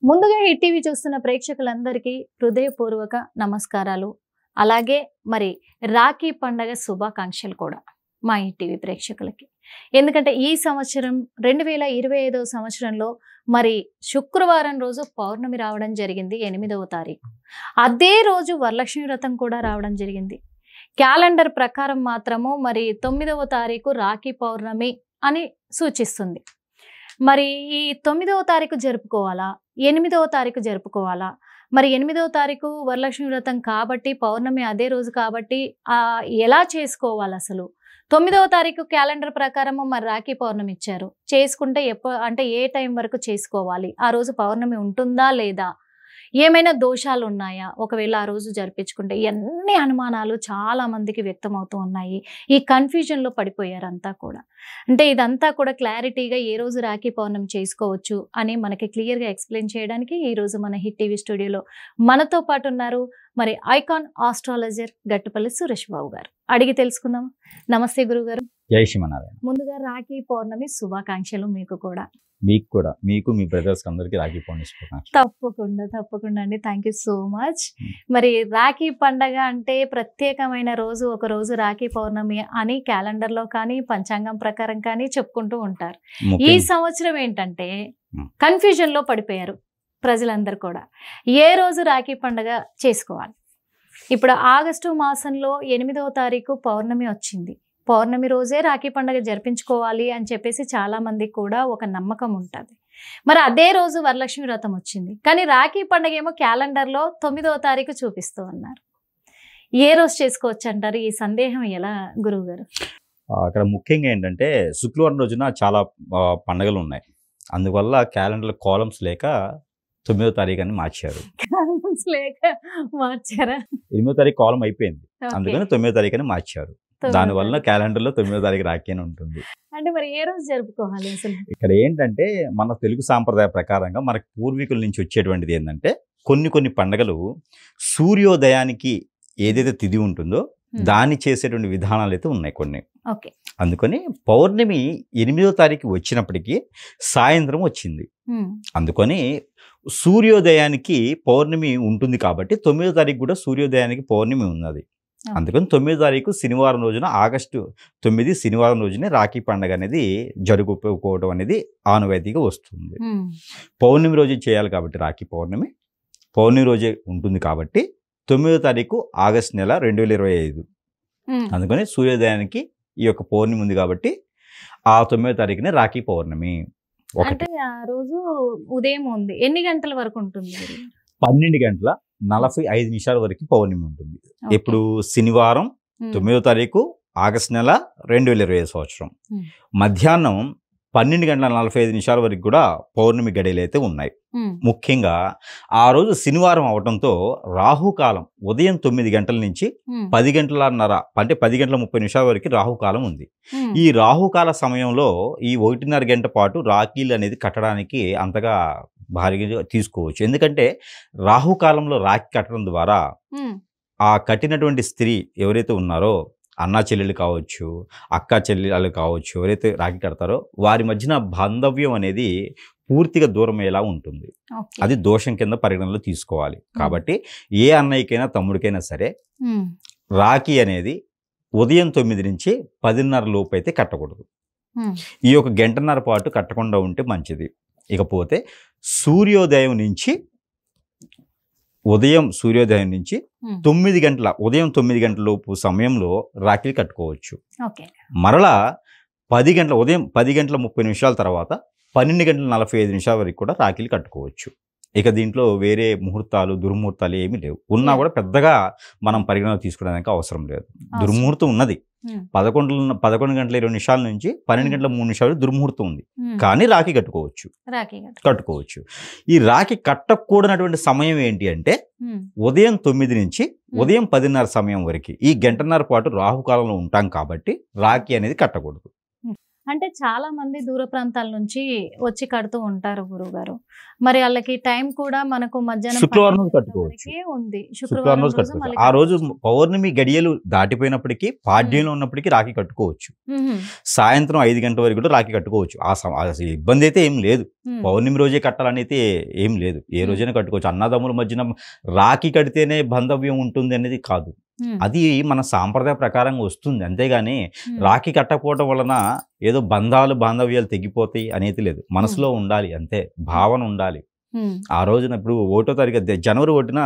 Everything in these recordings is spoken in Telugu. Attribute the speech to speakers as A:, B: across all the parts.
A: ముందుగా హిట్ టీవీ చూస్తున్న ప్రేక్షకులందరికీ హృదయపూర్వక నమస్కారాలు. అలాగే మరి రాఖీ పండగ శుభాకాంక్షలు కూడా మా హిట్ టీవీ ప్రేక్షకులకి. ఎందుకంటే ఈ సంవత్సరం 2025 సంవత్సరంలో మరి శుక్రవారం రోజు పౌర్ణమి రావడం జరిగింది 8వ తారీఖు. అదే రోజు వరలక్ష్మి వ్రతం కూడా రావడం జరిగింది. క్యాలెండర్ ప్రకారం మాత్రము మరి 9వ తారీఖు రాఖీ పౌర్ణమి అని సూచిస్తుంది. మరి ఈ 9వ తారీఖు జరుపుకోవాలా, 8వ తారీఖు జరుపుకోవాలా? మరి 8వ తారీఖు వరలక్ష్మి వ్రతం కాబట్టి పౌర్ణమి అదే రోజు కాబట్టి ఎలా చేసుకోవాలి అసలు? 9వ తారీఖు క్యాలెండర్ ప్రకారము మరి రాఖీ పౌర్ణమి ఇచ్చారు. చేసుకుంటే అంటే ఏ టైం వరకు చేసుకోవాలి? ఆ రోజు పౌర్ణమి ఉంటుందా లేదా? ఏమైనా దోషాలు ఉన్నాయా ఒకవేళ ఆ రోజు జరిపించుకుంటే? ఇవన్నీ అనుమానాలు చాలా మందికి వ్యక్తమవుతూ ఉన్నాయి. ఈ కన్ఫ్యూజన్లో పడిపోయారు అంతా కూడా. అంటే ఇదంతా కూడా క్లారిటీగా ఏ రోజు రాఖీ పౌర్ణమి చేసుకోవచ్చు అని మనకి క్లియర్గా ఎక్స్ప్లెయిన్ చేయడానికి ఈరోజు మన హిట్ టీవీ స్టూడియోలో మనతో పాటు ఉన్నారు మరి ఐకాన్ ఆస్ట్రాలజర్ గట్టుపల్లి సురేష్ బాబు గారు. అడిగి తెలుసుకుందాం. నమస్తే గురుగారు.
B: జై శ్రీమన్నారాయణ.
A: ముందుగా రాఖీ పౌర్ణమి శుభాకాంక్షలు మీకు కూడా.
B: మీకు కూడా, మీకు మీ బ్రదర్స్ అందరికి రాఖీ పౌర్ణమి శుభాకాంక్షలు.
A: తప్పకుండా అండి. Thank you so much. మరి రాఖీ పండగ అంటే ప్రత్యేకమైన రోజు, ఒక రోజు రాఖీ పౌర్ణమి అని క్యాలెండర్లో కానీ పంచాంగం ప్రకారం కానీ చెప్పుకుంటూ ఉంటారు. ఈ సంవత్సరం ఏంటంటే కన్ఫ్యూజన్లో పడిపోయారు ప్రజలందరూ కూడా. ఏ రోజు రాఖీ పండగ చేసుకోవాలి? ఇప్పుడు ఆగస్టు మాసంలో 8వ తారీఖు పౌర్ణమి వచ్చింది. పౌర్ణమి రోజే రాఖీ పండుగ జరిపించుకోవాలి అని చెప్పేసి చాలా మందికి కూడా ఒక నమ్మకం ఉంటుంది. మరి అదే రోజు వరలక్ష్మి వ్రతం వచ్చింది. కానీ రాఖీ పండుగ ఏమో క్యాలెండర్లో 9వ తారీఖు చూపిస్తూ ఉన్నారు. ఏ రోజు చేసుకోవచ్చు అంటారు? ఈ సందేహం ఎలా గురువు గారు?
B: అక్కడ ముఖ్యంగా ఏంటంటే శుక్రవారం రోజున చాలా పండుగలు ఉన్నాయి. అందువల్ల క్యాలెండర్ కాలమ్స్ లేక 9వ తారీఖు అని మార్చారు.
A: కాలమ్స్ లేక మార్చారా?
B: 8వ తారీఖు కాలం అయిపోయింది, అందుకని 9వ తారీఖు అని మార్చారు. దానివల్ల క్యాలెండర్లో 9వ తారీఖు రాఖీ అని ఉంటుంది.
A: అంటే మరి ఏ రోజు జరుపుకోవాలి అసలు?
B: ఇక్కడ ఏంటంటే మన తెలుగు సాంప్రదాయ ప్రకారంగా మనకు పూర్వీకుల నుంచి వచ్చేటువంటిది ఏంటంటే కొన్ని పండుగలు సూర్యోదయానికి ఏదైతే తిథి ఉంటుందో దాన్ని చేసేటువంటి విధానాలు అయితే ఉన్నాయి కొన్ని. అందుకని పౌర్ణమి 8వ తారీఖు వచ్చినప్పటికీ సాయంత్రం వచ్చింది. అందుకని సూర్యోదయానికి పౌర్ణమి ఉంటుంది కాబట్టి 9వ తారీఖు కూడా సూర్యోదయానికి పౌర్ణమి ఉన్నది. అందుకని 9వ తారీఖు శనివారం రోజున, ఆగస్టు 9 శనివారం రోజునే రాఖీ పండుగ అనేది జరుపుకోవడం అనేది ఆనవాయితీగా వస్తుంది. పౌర్ణమి రోజు చేయాలి కాబట్టి రాఖీ పౌర్ణమి రోజే ఉంటుంది కాబట్టి 9వ తారీఖు ఆగస్టు నెల 2025. అందుకని సూర్యోదయానికి ఈ యొక్క పౌర్ణమి ఉంది కాబట్టి ఆ 9వ తారీఖునే రాఖీ పౌర్ణమి.
A: అంటే ఆ రోజు ఉదయం ఉంది. ఎన్ని గంటల వరకు ఉంటుంది?
B: 12:45 వరకు పౌర్ణమి ఉంటుంది. ఇప్పుడు శనివారం 9వ తారీఖు ఆగస్టు నెల 2025 సంవత్సరం మధ్యాహ్నం 12:45 వరకు కూడా పౌర్ణమి గడియలు అయితే ఉన్నాయి. ముఖ్యంగా ఆ రోజు శనివారం అవడంతో రాహుకాలం ఉదయం 9 గంటల నుంచి 10:30 అంటే 10:30 వరకు రాహుకాలం ఉంది. ఈ రాహుకాల సమయంలో ఈ 1.5 గంట పాటు రాఖీలు అనేది కట్టడానికి అంతగా భారీగా తీసుకోవచ్చు. ఎందుకంటే రాహుకాలంలో రాఖీ కట్టడం ద్వారా ఆ కట్టినటువంటి స్త్రీ ఎవరైతే ఉన్నారో, అన్నా చెల్లెలు కావచ్చు, అక్క చెల్లెలు కావచ్చు, ఎవరైతే రాఖీ కడతారో వారి మధ్యన బాంధవ్యం అనేది పూర్తిగా దూరమయ్యేలా ఉంటుంది. అది దోషం కింద పరిగణనలో తీసుకోవాలి. కాబట్టి ఏ అన్నయ్యకైనా తమ్ముడికైనా సరే రాఖీ అనేది ఉదయం 9 నుంచి 10:30 లోపు అయితే కట్టకూడదు. ఈ యొక్క 1.5 గంట పాటు కట్టకుండా ఉంటే మంచిది. ఇకపోతే ఉదయం సూర్యోదయం నుంచి 9 గంటల ఉదయం 9 గంటల లోపు సమయంలో రాఖీలు కట్టుకోవచ్చు. మరలా ఉదయం 10:30 తర్వాత 12:45 వరకు కూడా రాఖీలు కట్టుకోవచ్చు. ఇక దీంట్లో వేరే ముహూర్తాలు దుర్ముహూర్తాలు ఏమీ లేవు. ఉన్నా కూడా పెద్దగా మనం పరిగణన తీసుకోవడానికి అవసరం లేదు. దుర్ముహూర్తం ఉన్నది 11:20 నుంచి 12:03 దుర్ముహూర్తం ఉంది. కానీ రాఖీ కట్టుకోవచ్చు. ఈ రాఖీ కట్టకూడనటువంటి సమయం ఏంటి అంటే ఉదయం 9 నుంచి ఉదయం 10:30 సమయం వరకు ఈ 1.5 గంట పాటు రాహుకాలంలో ఉంటాం కాబట్టి రాఖీ అనేది కట్టకూడదు.
A: అంటే చాలా మంది దూర ప్రాంతాల నుంచి వచ్చి కడుతూ ఉంటారు గురువుగారు. మరి వాళ్ళకి టైం కూడా మనకు మధ్యాహ్నం
B: శుక్రవారం రోజు కట్టుకోవచ్చు. ఆ రోజు పౌర్ణమి గడియలు దాటిపోయినప్పటికీ పాడ్యంలో ఉన్నప్పటికీ రాఖీ కట్టుకోవచ్చు. సాయంత్రం 5 గంటల వరకు కూడా రాఖీ కట్టుకోవచ్చు. ఆ ఇబ్బంది అయితే ఏం లేదు. పౌర్ణమి రోజే కట్టాలనేది ఏం లేదు, ఏ రోజైనా కట్టుకోవచ్చు. అన్నదమ్ముల మధ్యన రాఖీ కడితేనే బంధవ్యం ఉంటుంది అనేది కాదు, అది మన సాంప్రదాయ ప్రకారంగా వస్తుంది. అంతేగాని రాఖీ కట్టకపోవడం వలన ఏదో బాంధవ్యాలు తెగిపోతాయి అనేది లేదు. మనసులో ఉండాలి అంతే, భావన ఉండాలి. ఆ రోజున ఇప్పుడు 1వ తారీఖు జనవరి 1న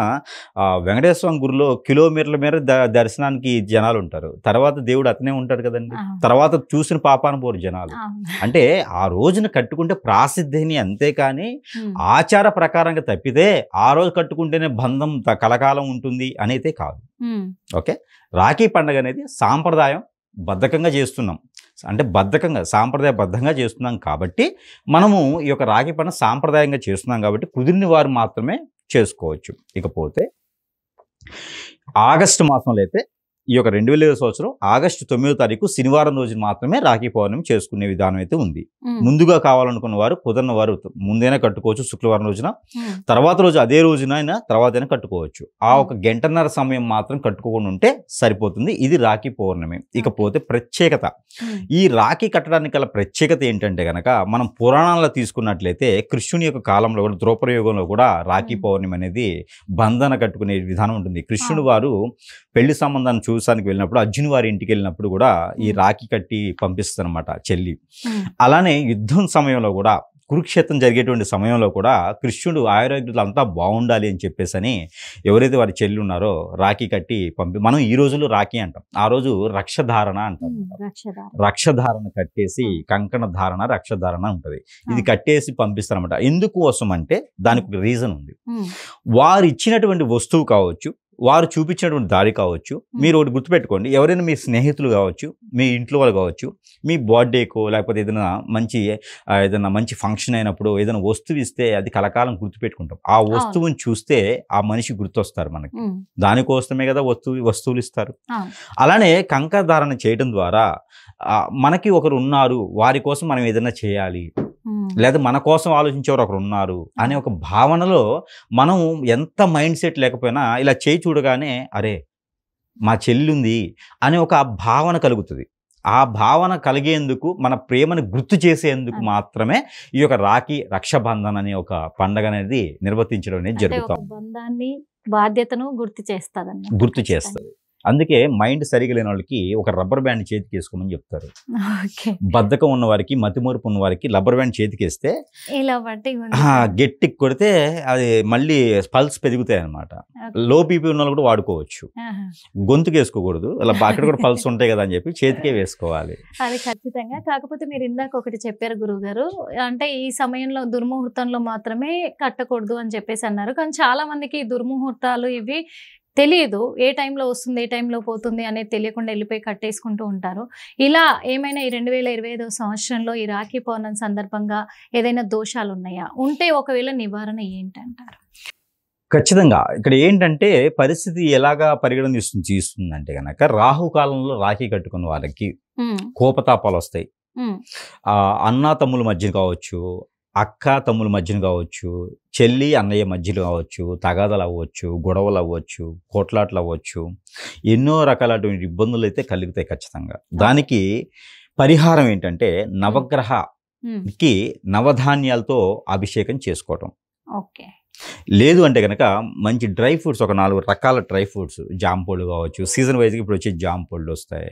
B: వెంకటేశ్వర స్వామి గుడిలో కిలోమీటర్ల మేర దర్శనానికి జనాలు ఉంటారు. తర్వాత దేవుడు అతనే ఉంటాడు కదండి, తర్వాత చూసిన పాపాన పోరు జనాలు. అంటే ఆ రోజున కట్టుకుంటే ప్రాసిద్ధిని, అంతేకాని ఆచార ప్రకారంగా తప్పితే ఆ రోజు కట్టుకుంటేనే బంధం కలకాలం ఉంటుంది అనేది కాదు. ఓకే, రాఖీ పండుగ అనేది సాంప్రదాయం బద్ధకంగా చేస్తున్నాం, అంటే సాంప్రదాయబద్ధంగా చేస్తున్నాం కాబట్టి మనము ఈ యొక్క రాఖీ పండుగ సాంప్రదాయంగా చేస్తున్నాం కాబట్టి కుదిరిన వారు మాత్రమే చేసుకోవచ్చు. ఇకపోతే ఆగస్టు మాసంలో అయితే ఈ యొక్క 2020 సంవత్సరం ఆగస్టు 9వ తారీఖు శనివారం రోజు మాత్రమే రాఖీ పౌర్ణమి చేసుకునే విధానం అయితే ఉంది. ముందుగా కావాలనుకున్న వారు, కుదరని వారు ముందైనా కట్టుకోవచ్చు శుక్రవారం రోజున, తర్వాత రోజు అదే రోజునైనా తర్వాతైనా కట్టుకోవచ్చు. ఆ ఒక గంటన్నర సమయం మాత్రం కట్టుకోకుండా ఉంటే సరిపోతుంది. ఇది రాఖీ పౌర్ణమి. ఇకపోతే ప్రత్యేకత, ఈ రాఖీ కట్టడానికి గల ప్రత్యేకత ఏంటంటే కనుక మనం పురాణాల్లో తీసుకున్నట్లయితే కృష్ణుని యొక్క కాలంలో కూడా, ద్రౌపదయుగంలో కూడా రాఖీ పౌర్ణమి అనేది బంధన కట్టుకునే విధానం ఉంటుంది. కృష్ణుడు వారు పెళ్లి సంబంధాన్ని చూసానికి వెళ్ళినప్పుడు అర్జున్ వారి ఇంటికి వెళ్ళినప్పుడు కూడా ఈ రాఖీ కట్టి పంపిస్తారన్నమాట చెల్లి. అలానే యుద్ధం సమయంలో కూడా, కురుక్షేత్రం జరిగేటువంటి సమయంలో కూడా కృష్ణుడు ఆయుర్వేదులు అంతా బాగుండాలి అని చెప్పేసి ఎవరైతే వారి చెల్లి ఉన్నారో రాఖీ కట్టి మనం ఈ రోజుల్లో రాఖీ అంటాం, ఆ రోజు రక్షధారణ అంటాం. రక్షధారణ కట్టేసి కంకణ ధారణ, రక్షధారణ ఉంటుంది. ఇది కట్టేసి పంపిస్తారన్నమాట. ఎందుకోసం అంటే దానికి ఒక రీజన్ ఉంది. వారు ఇచ్చినటువంటి వస్తువు కావచ్చు, వారు చూపించినటువంటి దారి కావచ్చు, మీరు ఒకటి గుర్తుపెట్టుకోండి, ఎవరైనా మీ స్నేహితులు కావచ్చు, మీ ఇంట్లో వాళ్ళు కావచ్చు, మీ బర్త్డేకో లేకపోతే ఏదైనా మంచి ఫంక్షన్ అయినప్పుడు ఏదైనా వస్తువు ఇస్తే అది కలకాలం గుర్తుపెట్టుకుంటాం. ఆ వస్తువుని చూస్తే ఆ మనిషి గుర్తొస్తారు మనకి, దానికోసమే కదా వస్తువులు ఇస్తారు. అలానే కంకధారణ చేయడం ద్వారా మనకి ఒకరు ఉన్నారు, వారి కోసం మనం ఏదైనా చేయాలి, లేదా మన కోసం ఆలోచించేవారు ఒకరు ఉన్నారు అనే ఒక భావనలో మనం ఎంత మైండ్ సెట్ లేకపోయినా ఇలా చేయి చూడగానే అరే మా చెల్లి ఉంది అనే ఒక భావన కలుగుతుంది. ఆ భావన కలిగేందుకు, మన ప్రేమను గుర్తు చేసేందుకు మాత్రమే ఈ యొక్క రాఖీ రక్షాబంధన్ అనే ఒక పండగ అనేది నిర్వర్తించడం అనేది జరుగుతుంది.
A: బంధాన్ని, బాధ్యతను గుర్తు చేస్తుంది.
B: అందుకే మైండ్ సరిగా లేని వాళ్ళకి ఒక రబ్బర్ బ్యాండ్ చేతికి వేసుకోమని చెప్తారు. బద్ధకం ఉన్న వారికి, మతిమూర్పు ఉన్న వారికి రబ్బర్ బ్యాండ్ చేతికి వేస్తే గట్టికి కొడితే అది మళ్ళీ పల్స్ పెరుగుతాయి అనమాట. లో బీపీ ఉన్న వాళ్ళు కూడా వాడుకోవచ్చు, గొంతుకు వేసుకోకూడదు, అలా అక్కడ కూడా పల్స్ ఉంటాయి కదా అని చెప్పి చేతికే వేసుకోవాలి.
A: అది ఖచ్చితంగా. కాకపోతే మీరు ఇందాక ఒకటి చెప్పారు గురువు గారు, అంటే ఈ సమయంలో దుర్ముహూర్తంలో మాత్రమే కట్టకూడదు అని చెప్పేసి అన్నారు. కానీ చాలా మందికి దుర్ముహూర్తాలు ఇవి తెలియదు, ఏ టైంలో వస్తుంది, ఏ టైంలో పోతుంది అనేది తెలియకుండా వెళ్ళిపోయి కట్టేసుకుంటూ ఉంటారు. ఇలా ఏమైనా ఈ 2025 సంవత్సరంలో ఈ రాఖీ పౌర్ణమి సందర్భంగా ఏదైనా దోషాలు ఉన్నాయా? ఉంటే ఒకవేళ నివారణ ఏంటంటారు?
B: ఖచ్చితంగా ఇక్కడ ఏంటంటే పరిస్థితి ఎలాగా పరిగణన తీసుకుందంటే కనుక రాహుకాలంలో రాఖీ కట్టుకున్న వాళ్ళకి కోపతాపాలు వస్తాయి. అన్నా తమ్ముల మధ్య కావచ్చు, అక్క తమ్ముల మధ్యన కావచ్చు, చెల్లి అన్నయ్య మధ్యలో కావచ్చు, తగాదాలు అవ్వచ్చు, గొడవలు అవ్వచ్చు, కోట్లాట్లు అవ్వచ్చు, ఎన్నో రకాలటువంటి ఇబ్బందులు అయితే కలుగుతాయి ఖచ్చితంగా. దానికి పరిహారం ఏంటంటే నవగ్రహకి నవధాన్యాలతో అభిషేకం చేసుకోవటం. లేదు అంటే కనుక మంచి డ్రై ఫ్రూట్స్, ఒక 4 రకాల డ్రై ఫ్రూట్స్, జాంపళ్ళు కావచ్చు, సీజన్ వైజ్గా ఇప్పుడు వచ్చే జాంపళ్ళు వస్తాయి,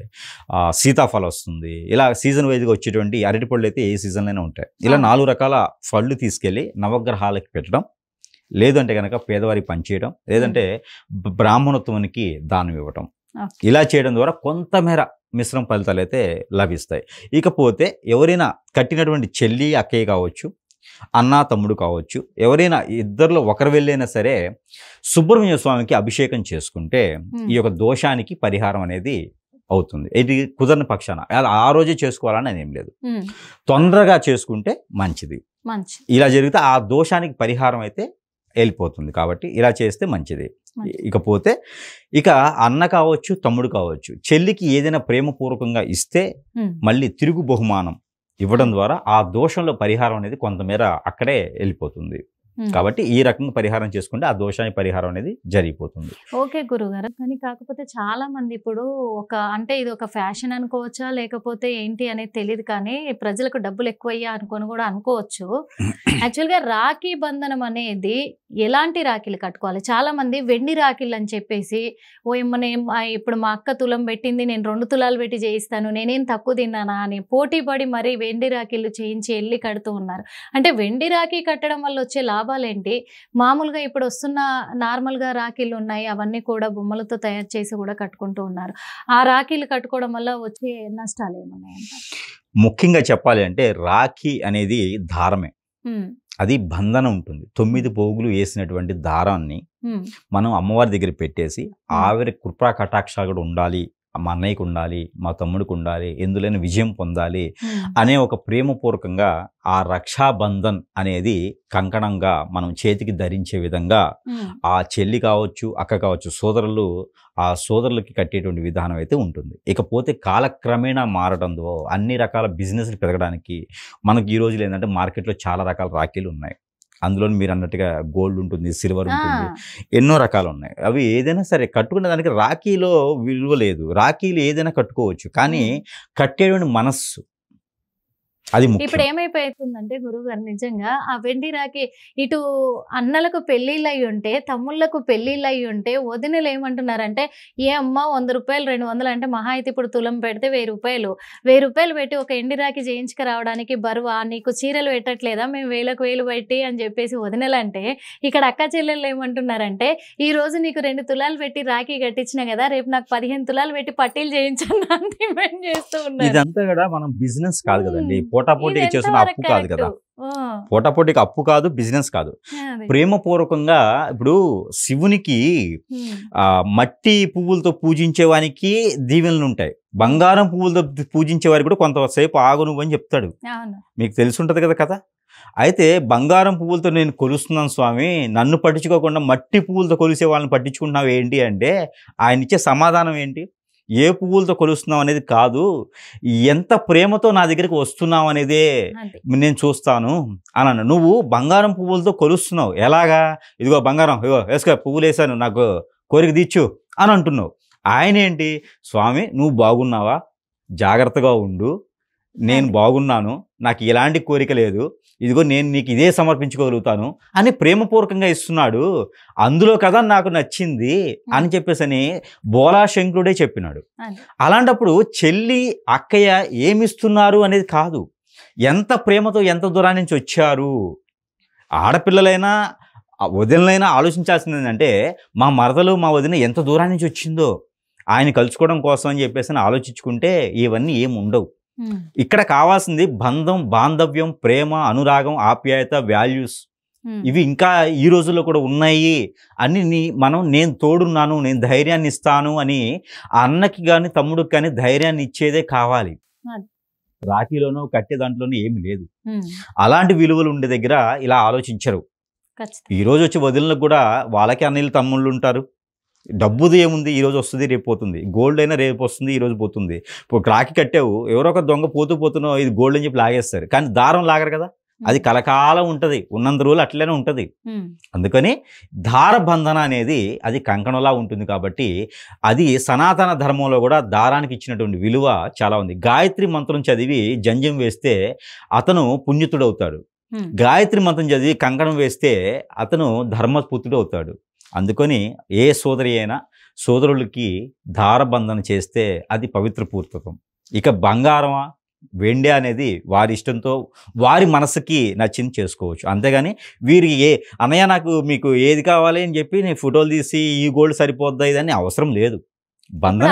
B: సీతాఫలం వస్తుంది, ఇలా సీజన్ వైజ్గా వచ్చేటువంటి అరటిపళ్ళు అయితే ఏ సీజన్లోనే ఉంటాయి. ఇలా 4 రకాల పళ్ళు తీసుకెళ్ళి నవగ్రహాలకి పెట్టడం, లేదంటే కనుక పేదవారికి పనిచేయడం, లేదంటే బ్రాహ్మణోత్తమునికి దానం ఇవ్వటం. ఇలా చేయడం ద్వారా కొంతమేర మిశ్రమ ఫలితాలు అయితే లభిస్తాయి. ఇకపోతే ఎవరైనా కట్టినటువంటి చెల్లి అక్కయ్య కావచ్చు, అన్నా తమ్ముడు కావచ్చు, ఎవరైనా ఇద్దరిలో ఒకరు వెళ్ళైనా సరే సుబ్రహ్మణ్య స్వామికి అభిషేకం చేసుకుంటే ఈ యొక్క దోషానికి పరిహారం అనేది అవుతుంది. ఇది కుదరని పక్షాన ఆ రోజే చేసుకోవాలని ఏం లేదు, తొందరగా చేసుకుంటే మంచిది. ఇలా జరిగితే ఆ దోషానికి పరిహారం అయితే వెళ్ళిపోతుంది. కాబట్టి ఇలా చేస్తే మంచిది. ఇకపోతే ఇక అన్న కావచ్చు, తమ్ముడు కావచ్చు, చెల్లికి ఏదైనా ప్రేమపూర్వకంగా ఇస్తే మళ్ళీ తిరుగు బహుమానం ఇవ్వడం ద్వారా ఆ దోషంలో పరిహారం అనేది కొంతమేర అక్కడే వెళ్ళిపోతుంది. కాబట్టి ఈ రకంగా పరిహారం చేసుకుంటే ఆ దోషానికి పరిహారం అనేది జరిగిపోతుంది.
A: ఓకే గురుగారు. కానీ కాకపోతే చాలా మంది ఇప్పుడు అంటే ఇది ఒక ఫ్యాషన్ అనుకోవచ్చా లేకపోతే ఏంటి అనేది తెలియదు, కానీ ప్రజలకు డబ్బులు ఎక్కువయ్యా అనుకొని కూడా అనుకోవచ్చు. యాక్చువల్గా రాఖీ బంధనం అనేది ఎలాంటి రాఖీలు కట్టుకోవాలి? చాలా మంది వెండి రాఖీలు అని చెప్పేసి ఇప్పుడు మా అక్క తులం పెట్టింది, నేను 2 తులాలు పెట్టి చేయిస్తాను, నేనేం తక్కువ తిన్నానా అని పోటీ పడి మరీ వెండి రాఖీలు చేయించి వెళ్ళి కడుతూ ఉన్నారు. అంటే వెండి రాఖీ కట్టడం వల్ల వచ్చే లాభాలేంటి? మామూలుగా ఇప్పుడు వస్తున్న నార్మల్గా రాఖీలు ఉన్నాయి, అవన్నీ కూడా బొమ్మలతో తయారు చేసి కూడా కట్టుకుంటూ ఉన్నారు. ఆ రాఖీలు కట్టుకోవడం వల్ల వచ్చే నష్టాలు ఏమున్నాయంట?
B: ముఖ్యంగా చెప్పాలి అంటే రాఖీ అనేది దారమే, అది బంధనం ఉంటుంది. 9 పోగులు వేసినటువంటి దారాన్ని మనం అమ్మవారి దగ్గర పెట్టేసి ఆవిడ కృపా కటాక్షాలు కూడా ఉండాలి, మా అన్నయ్యకు ఉండాలి, మా తమ్ముడికి ఉండాలి, ఎందులోనే విజయం పొందాలి అనే ఒక ప్రేమపూర్వకంగా ఆ రక్షాబంధన్ అనేది కంకణంగా మనం చేతికి ధరించే విధంగా ఆ చెల్లి కావచ్చు, అక్క కావచ్చు, సోదరులు ఆ సోదరులకి కట్టేటువంటి విధానం అయితే ఉంటుంది. ఇకపోతే కాలక్రమేణా మారడంతో అన్ని రకాల బిజినెస్లు పెరగడానికి మనకి ఈ రోజులు ఏంటంటే మార్కెట్లో చాలా రకాల రాఖీలు ఉన్నాయి. అందులో మీరు అన్నట్టుగా గోల్డ్ ఉంటుంది, సిల్వర్ ఉంటుంది, ఎన్నో రకాలు ఉన్నాయి. అవి ఏదైనా సరే కట్టుకునే దానికి రాఖీలో విలువ లేదు. రాఖీలు ఏదైనా కట్టుకోవచ్చు, కానీ కట్టేటువంటి మనస్సు అది ముఖ్యం.
A: ఇప్పుడు ఏమైపోతుందంటే గురువుగారు, నిజంగా ఆ వెండి రాఖీ ఇటు అన్నలకు పెళ్లిళ్ళు అయి ఉంటే, తమ్ముళ్లకు పెళ్లిళ్ళు అయి ఉంటే వదినలు ఏమంటున్నారంటే, ఏ అమ్మ 100 రూపాయలు 200 అంటే మహా అయితే ఇప్పుడు తులం పెడితే 1000 రూపాయలు, 1000 రూపాయలు పెట్టి ఒక ఎండి రాఖీ చేయించుకు రావడానికి బరువా, నీకు చీరలు పెట్టట్లేదా, మేము 1000 పెట్టి అని చెప్పేసి వదినలు అంటే, ఇక్కడ అక్క చెల్లెళ్ళు ఏమంటున్నారంటే, ఈ రోజు నీకు 2 తులాలు పెట్టి రాఖీ కట్టించిన కదా, రేపు నాకు 15 తులాలు పెట్టి పట్టీలు చేయించండి అని డిమాండ్ చేస్తూ ఉన్నారు.
B: ఇదంతా కూడా మనం బిజినెస్ కాదు కదండి, పోటాపోటీకి చేస్తున్న అప్పు కాదు కదా. పోటాపోటీకి అప్పు కాదు, బిజినెస్ కాదు. ప్రేమపూర్వకంగా ఇప్పుడు శివునికి మట్టి పువ్వులతో పూజించేవానికి దీవెనలు ఉంటాయి, బంగారం పువ్వులతో పూజించే వారికి కూడా కొంతసేపు ఆగు నువ్వు అని చెప్తాడు. మీకు తెలిసి ఉంటుంది కదా కథ. అయితే బంగారం పువ్వులతో నేను కొలుస్తున్నాను స్వామి, నన్ను పట్టించుకోకుండా మట్టి పువ్వులతో కొలిసే వాళ్ళని పట్టించుకుంటున్నావు ఏంటి అంటే, ఆయన ఇచ్చే సమాధానం ఏంటి? ఏ పువ్వులతో కొలుస్తున్నావు అనేది కాదు, ఎంత ప్రేమతో నా దగ్గరికి వస్తున్నావు అనేదే నేను చూస్తాను అని అన్న. నువ్వు బంగారం పువ్వులతో కొలుస్తున్నావు, ఎలాగా? ఇదిగో బంగారం, ఇదిగో వేసుకో, పువ్వులు వేసాను, నాకు కోరిక తీర్చు అని అంటున్నావు. ఆయన ఏంటి? స్వామి నువ్వు బాగున్నావా, జాగ్రత్తగా ఉండు, నేను బాగున్నాను, నాకు ఎలాంటి కోరిక లేదు, ఇదిగో నేను నీకు ఇదే సమర్పించుకోగలుగుతాను అని ప్రేమపూర్వకంగా ఇస్తున్నాడు. అందులో కదా నాకు నచ్చింది అని చెప్పేసి బోలాశంకరుడే చెప్పినాడు. అలాంటప్పుడు చెల్లి అక్కయ్య ఏమిస్తున్నారు అనేది కాదు, ఎంత ప్రేమతో ఎంత దూరం నుంచి వచ్చారు. ఆడపిల్లలైనా వదినలైనా ఆలోచించాల్సింది ఏంటంటే, మా మరదలు మా వదిన ఎంత దూరం నుంచి వచ్చిందో ఆయన కలుసుకోవడం కోసం అని చెప్పేసి ఆలోచించుకుంటే ఇవన్నీ ఏమి ఉండవు. ఇక్కడ కావాల్సింది బంధం, బాంధవ్యం, ప్రేమ, అనురాగం, ఆప్యాయత, వాల్యూస్. ఇవి ఇంకా ఈ రోజుల్లో కూడా ఉన్నాయి అని నేను తోడున్నాను, నేను ధైర్యాన్ని ఇస్తాను అని అన్నకి కానీ తమ్ముడికి కానీ ధైర్యాన్ని ఇచ్చేదే కావాలి. రాఖీలోనూ కట్టే దాంట్లోనూ ఏమి లేదు. అలాంటి విలువలు ఉండే దగ్గర ఇలా ఆలోచించరు. ఈ రోజు వచ్చి వదిలిన కూడా వాళ్ళకి అన్నయ్యలు తమ్ముళ్ళు ఉంటారు. డబ్బుది ఏముంది, ఈరోజు వస్తుంది రేపు పోతుంది. గోల్డ్ అయినా రేపు వస్తుంది, ఈరోజు పోతుంది. ఇప్పుడు రాఖీ కట్టావు, ఎవరో ఒక దొంగ పోతున్నావు ఇది గోల్డ్ అని చెప్పి లాగేస్తారు, కానీ దారం లాగరు కదా. అది కలకాలం ఉంటుంది, ఉన్నంత రోజులు అట్లనే ఉంటుంది. అందుకని దారబంధన అనేది అది కంకణంలా ఉంటుంది. కాబట్టి అది సనాతన ధర్మంలో కూడా దారానికి ఇచ్చినటువంటి విలువ చాలా ఉంది. గాయత్రి మంత్రం చదివి జంజం వేస్తే అతను పుణ్యతుడవుతాడు. గాయత్రి మంత్రం చదివి కంకణం వేస్తే అతను ధర్మపుత్రుడు అవుతాడు. అందుకని ఏ సోదరి అయినా సోదరులకి దారబంధన చేస్తే అది పవిత్ర పూర్తకం. ఇక బంగారమా వెండి అనేది వారి ఇష్టంతో వారి మనసుకి నచ్చింది చేసుకోవచ్చు. అంతేగాని వీరికి అన్నయ్య నాకు మీకు ఏది కావాలి అని చెప్పి నేను ఫోటోలు తీసి ఈ గోల్డ్ సరిపోద్దా ఇదని అవసరం లేదు. బంధన.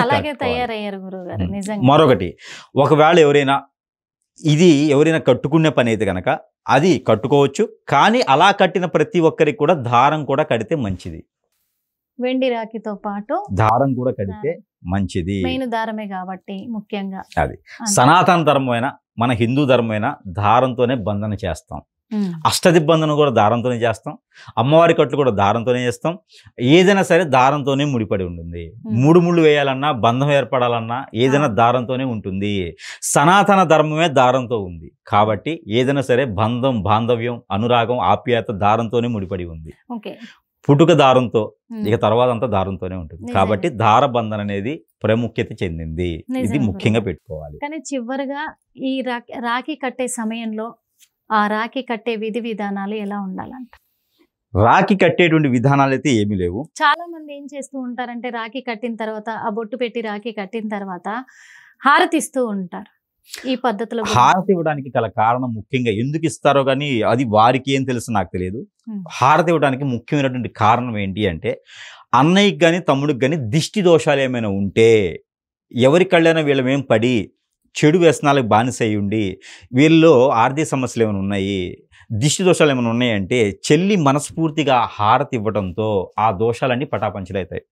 B: మరొకటి, ఒకవేళ ఎవరైనా కట్టుకునే పని అయితే కనుక అది కట్టుకోవచ్చు, కానీ అలా కట్టిన ప్రతి ఒక్కరికి కూడా దారం కూడా కడితే మంచిది.
A: వెండి రాఖీతో పాటు
B: దారం కూడా కడితే మంచిది.
A: మెయిన్ దారమే కాబట్టి ముఖ్యంగా
B: అది సనాతన ధర్మమైన మన హిందూ ధర్మమైన దారంతోనే బంధన చేస్తాం. అష్టదిబ్బందనం కూడా దారంతోనే చేస్తాం, అమ్మవారి కట్లు కూడా దారంతోనే చేస్తాం. ఏదైనా సరే దారంతోనే ముడిపడి ఉంటుంది. మూడు ముళ్ళు వేయాలన్నా, బంధం ఏర్పడాలన్నా ఏదైనా దారంతోనే ఉంటుంది. సనాతన ధర్మమే దారంతో ఉంది కాబట్టి ఏదైనా సరే బంధం, బాంధవ్యం, అనురాగం, ఆప్యాయత దారంతోనే ముడిపడి ఉంది. పుట్టుక దారంతో, ఇక తర్వాత అంతా దారంతోనే ఉంటుంది. కాబట్టి దారబంధన అనేది ప్రాముఖ్యత చెందింది. ఇది ముఖ్యంగా పెట్టుకోవాలి.
A: కానీ చివరిగా ఈ రాఖీ కట్టే సమయంలో ఆ రాఖీ కట్టే విధి విధానాలు ఎలా ఉండాలంట?
B: రాఖీ కట్టేటువంటి విధానాలు అయితే ఏమీ లేవు.
A: చాలా మంది ఏం చేస్తూ ఉంటారంటే రాఖీ కట్టిన తర్వాత, ఆ బొట్టు పెట్టి రాఖీ కట్టిన తర్వాత హారతిస్తూ ఉంటారు. ఈ పద్ధతిలో
B: హారతి ఇవ్వడానికి గల కారణం ముఖ్యంగా ఎందుకు ఇస్తారో కానీ అది వారికి ఏం తెలుసు నాకు తెలియదు. హారతి ఇవ్వడానికి ముఖ్యమైనటువంటి కారణం ఏంటి అంటే, అన్నయ్యకి కానీ తమ్ముడికి కానీ దిష్టి దోషాలు ఏమైనా ఉంటే, ఎవరి కళ్ళైనా వీళ్ళమేం పడి చెడు వ్యసనాలకు బానిస అయి ఉండి వీళ్ళలో ఆర్థిక సమస్యలు ఏమైనా ఉన్నాయి, దిష్టి దోషాలు ఏమైనా ఉన్నాయంటే చెల్లి మనస్ఫూర్తిగా హారతి ఇవ్వడంతో ఆ దోషాలన్నీ పటాపంచలవుతాయి.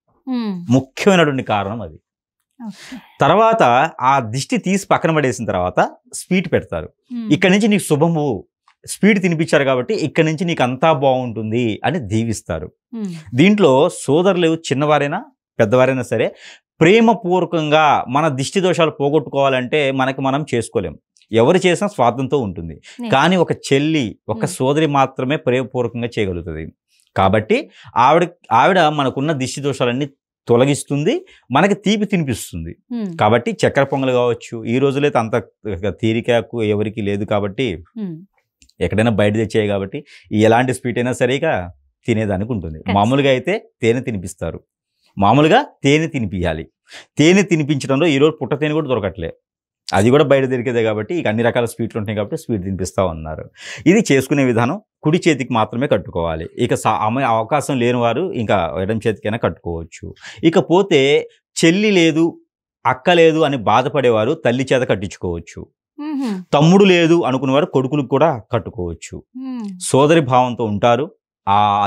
B: ముఖ్యమైనటువంటి కారణం అది. తర్వాత ఆ దిష్టి తీసి పక్కన పడేసిన తర్వాత స్వీట్ పెడతారు. ఇక్కడి నుంచి నీకు శుభము, స్వీట్ తినిపించారు కాబట్టి ఇక్కడి నుంచి నీకు అంతా బాగుంటుంది అని దీవిస్తారు. దీంట్లో సోదరులు చిన్నవారైనా పెద్దవారైనా సరే ప్రేమపూర్వకంగా మన దిష్టి దోషాలు పోగొట్టుకోవాలంటే మనకి మనం చేసుకోలేం. ఎవరు చేసినా స్వార్థంతో ఉంటుంది. కానీ ఒక చెల్లి, ఒక సోదరి మాత్రమే ప్రేమపూర్వకంగా చేయగలుగుతుంది. కాబట్టి ఆవిడ మనకున్న దిష్టి దోషాలన్నీ తొలగిస్తుంది, మనకి తీపి తినిపిస్తుంది. కాబట్టి చక్కెర పొంగలు కావచ్చు, ఈ రోజులైతే అంత తీరికకు ఎవరికి లేదు కాబట్టి ఎక్కడైనా బయట తెచ్చేయి కాబట్టి ఎలాంటి స్వీట్ అయినా సరిగా తినేదానికి ఉంటుంది. మామూలుగా అయితే తేనె తినిపిస్తారు. మామూలుగా తేనె తినిపించాలి. తేనె తినిపించడంలో ఈరోజు పుట్ట తేనె కూడా దొరకట్లే, అది కూడా బయట దొరికేదే కాబట్టి ఇక అన్ని రకాల స్వీట్లు ఉంటాయి కాబట్టి స్వీట్ తినిపిస్తూ ఉన్నారు. ఇది చేసుకునే విధానం కుడి చేతికి మాత్రమే కట్టుకోవాలి. ఇక అవకాశం లేని వారు ఇంకా ఎడం చేతికైనా కట్టుకోవచ్చు. ఇకపోతే చెల్లి లేదు, అక్క లేదు అని బాధపడేవారు తల్లి చేత కట్టించుకోవచ్చు. తమ్ముడు లేదు అనుకునేవారు కొడుకులకు కూడా కట్టుకోవచ్చు. సోదరి భావంతో ఉంటారు,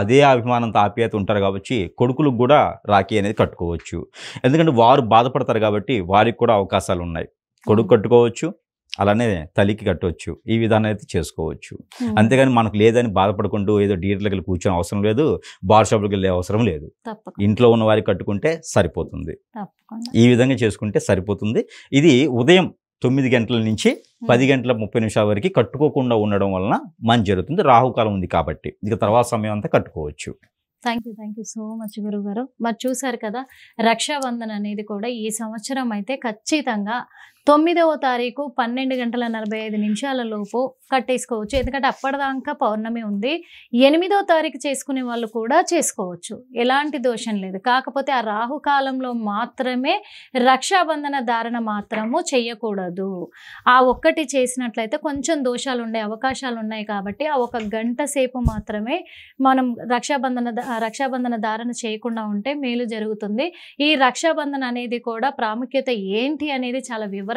B: అదే అభిమానంతో ఆప్యాయత ఉంటారు కాబట్టి కొడుకులకు కూడా రాఖీ అనేది కట్టుకోవచ్చు. ఎందుకంటే వారు బాధపడతారు కాబట్టి వారికి కూడా అవకాశాలు ఉన్నాయి. కొడుకు కట్టుకోవచ్చు, అలానే తల్లికి కట్టవచ్చు. ఈ విధానం అయితే చేసుకోవచ్చు. అంతేగాని మనకు లేదని బాధపడుకుంటూ ఏదో థియేటర్కి వెళ్ళి కూర్చొని అవసరం లేదు, బార్ షాప్కి వెళ్ళే అవసరం లేదు. ఇంట్లో ఉన్న వారికి కట్టుకుంటే సరిపోతుంది. ఈ విధంగా చేసుకుంటే సరిపోతుంది. ఇది ఉదయం 9 గంటల నుంచి 10 గంటల 30 నిమిషాల వరకు కట్టుకోకుండా ఉండడం వలన మంచి జరుగుతుంది. రాహుకాలం ఉంది కాబట్టి ఇక తర్వాత సమయం అంతా కట్టుకోవచ్చు.
A: థ్యాంక్ యూ సో మచ్ గురువు గారు. మరి చూసారు కదా, రక్షాబంధన్ అనేది కూడా ఈ సంవత్సరం అయితే ఖచ్చితంగా 9వ తారీఖు 12 గంటల 45 నిమిషాల లోపు కట్టేసుకోవచ్చు. ఎందుకంటే అప్పటిదాకా పౌర్ణమి ఉంది. 8వ తారీఖు చేసుకునే వాళ్ళు కూడా చేసుకోవచ్చు, ఎలాంటి దోషం లేదు. కాకపోతే ఆ రాహుకాలంలో మాత్రమే రక్షాబంధన ధారణ మాత్రము చెయ్యకూడదు. ఆ ఒక్కటి చేసినట్లయితే కొంచెం దోషాలు ఉండే అవకాశాలు ఉన్నాయి కాబట్టి ఆ 1 గంట సేపు మాత్రమే మనం రక్షాబంధన ధారణ చేయకుండా ఉంటే మేలు జరుగుతుంది. ఈ రక్షాబంధన అనేది కూడా ప్రాముఖ్యత ఏంటి అనేది చాలా వివరంగా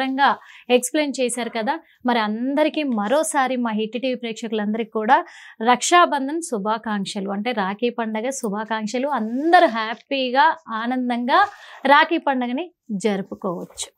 A: ఎక్స్ప్లెయిన్ చేశారు కదా. మరి అందరికీ మరోసారి మా హిట్ టీవీ ప్రేక్షకులందరికీ కూడా రక్షాబంధన్ శుభాకాంక్షలు, అంటే రాఖీ పండగ శుభాకాంక్షలు. అందరూ హ్యాపీగా ఆనందంగా రాఖీ పండగని జరుపుకోవచ్చు.